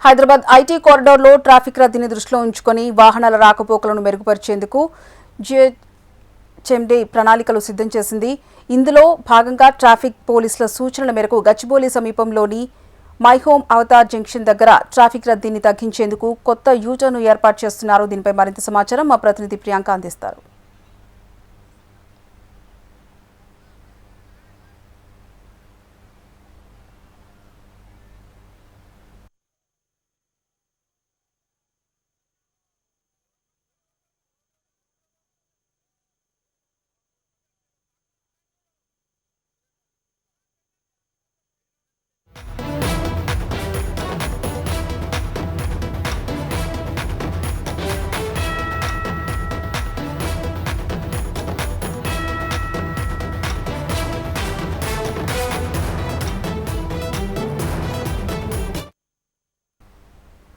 Hyderabad IT కారిడార్లో traffic రద్దీని దృష్టిలో ఉంచుకొని వాహనాల రాకపోకలను మెరుగుపరిచేందుకు జిహెచ్ఎండీ ప్రణాళికలు సిద్ధం చేసింది. ఇందులో భాగంగా ట్రాఫిక్ పోలీసుల సూచనల మేరకు గచ్చిబౌలి సమీపంలోని మై హోమ్ అవతార్ జంక్షన్ దగ్గర ట్రాఫిక్ రద్దీని తగ్గించేందుకు కొత్త యూటర్న్ ఏర్పాటు చేస్తున్నారు. దీనిపై మరింత సమాచారం మా ప్రతినిధి ప్రియాంక అందిస్తారు.